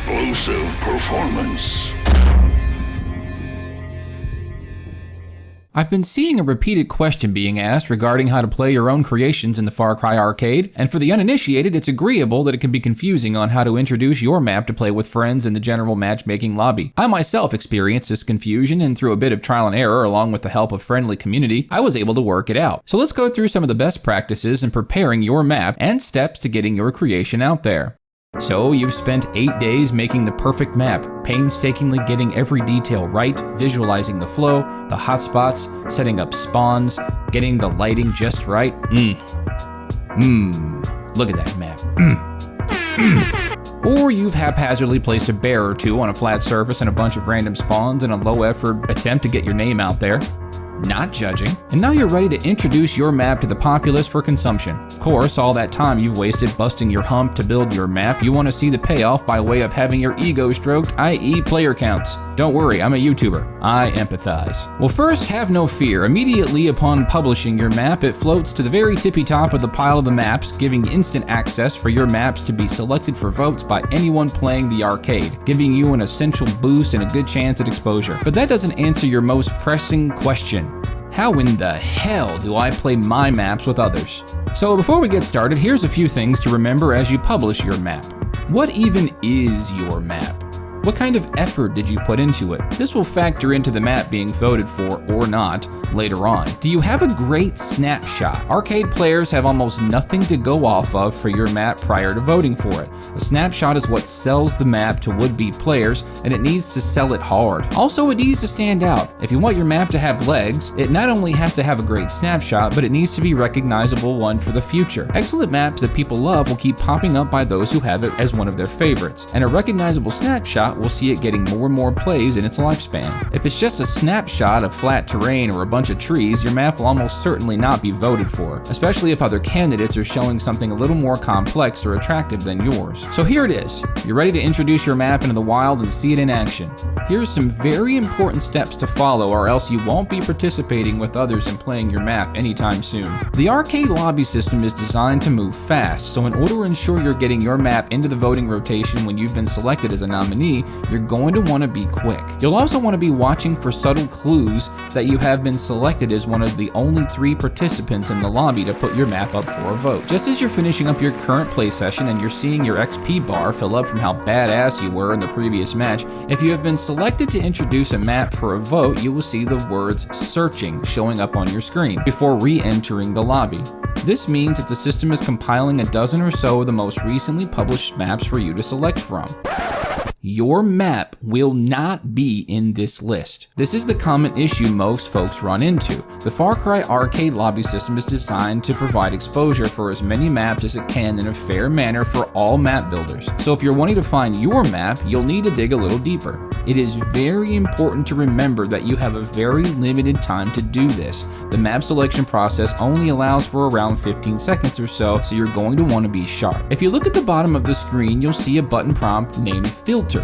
explosive performance. I've been seeing a repeated question being asked regarding how to play your own creations in the Far Cry arcade, and for the uninitiated, it's agreeable that it can be confusing on how to introduce your map to play with friends in the general matchmaking lobby. I myself experienced this confusion, and through a bit of trial and error along with the help of friendly community, I was able to work it out. So let's go through some of the best practices in preparing your map and steps to getting your creation out there. So you've spent 8 days making the perfect map, painstakingly getting every detail right, visualizing the flow, the hotspots, setting up spawns, getting the lighting just right. Look at that map. Or you've haphazardly placed a bear or two on a flat surface and a bunch of random spawns in a low-effort attempt to get your name out there. Not judging. And now you're ready to introduce your map to the populace for consumption. Of course, all that time you've wasted busting your hump to build your map, you want to see the payoff by way of having your ego stroked, i.e. player counts. Don't worry, I'm a YouTuber. I empathize. Well, first, have no fear. Immediately upon publishing your map, it floats to the very tippy top of the pile of the maps, giving instant access for your maps to be selected for votes by anyone playing the arcade, giving you an essential boost and a good chance at exposure. But that doesn't answer your most pressing question. How in the hell do I play my maps with others? So before we get started, here's a few things to remember as you publish your map. What even is your map? What kind of effort did you put into it? This will factor into the map being voted for or not later on. Do you have a great snapshot? Arcade players have almost nothing to go off of for your map prior to voting for it. A snapshot is what sells the map to would-be players, and it needs to sell it hard. Also, it needs to stand out. If you want your map to have legs, it not only has to have a great snapshot, but it needs to be a recognizable one for the future. Excellent maps that people love will keep popping up by those who have it as one of their favorites, and a recognizable snapshot will see it getting more and more plays in its lifespan. If it's just a snapshot of flat terrain or a bunch of trees, your map will almost certainly not be voted for, especially if other candidates are showing something a little more complex or attractive than yours. So here it is. You're ready to introduce your map into the wild and see it in action. Here are some very important steps to follow, or else you won't be participating with others in playing your map anytime soon. The arcade lobby system is designed to move fast, so in order to ensure you're getting your map into the voting rotation when you've been selected as a nominee, you're going to want to be quick. You'll also want to be watching for subtle clues that you have been selected as one of the only 3 participants in the lobby to put your map up for a vote. Just as you're finishing up your current play session and you're seeing your XP bar fill up from how badass you were in the previous match, if you have been selected to introduce a map for a vote, you will see the words "searching" showing up on your screen before re-entering the lobby. This means that the system is compiling a dozen or so of the most recently published maps for you to select from. Your map will not be in this list. This is the common issue most folks run into. The Far Cry arcade lobby system is designed to provide exposure for as many maps as it can in a fair manner for all map builders. So if you're wanting to find your map, you'll need to dig a little deeper. It is very important to remember that you have a very limited time to do this. The map selection process only allows for around 15 seconds or so you're going to want to be sharp. If you look at the bottom of the screen, you'll see a button prompt named Filters.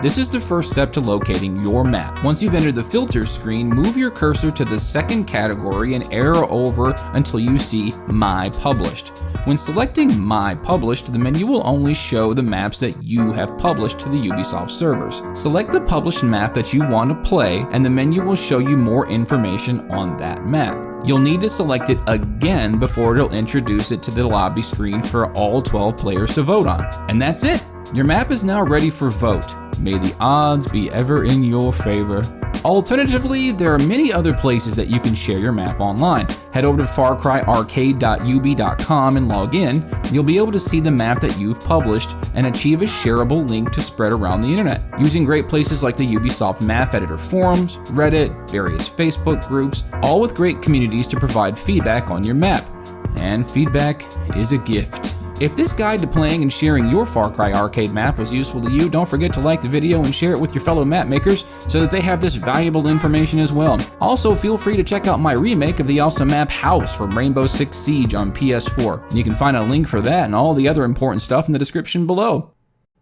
This is the first step to locating your map. Once you've entered the filters screen, move your cursor to the second category and arrow over until you see My Published. When selecting My Published, the menu will only show the maps that you have published to the Ubisoft servers. Select the published map that you want to play, and the menu will show you more information on that map. You'll need to select it again before it'll introduce it to the lobby screen for all 12 players to vote on. And that's it! Your map is now ready for vote. May the odds be ever in your favor. Alternatively, there are many other places that you can share your map online. Head over to farcryarcade.ub.com and log in. You'll be able to see the map that you've published and achieve a shareable link to spread around the internet. Using great places like the Ubisoft Map Editor forums, Reddit, various Facebook groups, all with great communities to provide feedback on your map. And feedback is a gift. If this guide to playing and sharing your Far Cry arcade map was useful to you, don't forget to like the video and share it with your fellow map makers so that they have this valuable information as well. Also, feel free to check out my remake of the awesome map House from Rainbow Six Siege on PS4. You can find a link for that and all the other important stuff in the description below.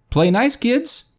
Play nice, kids!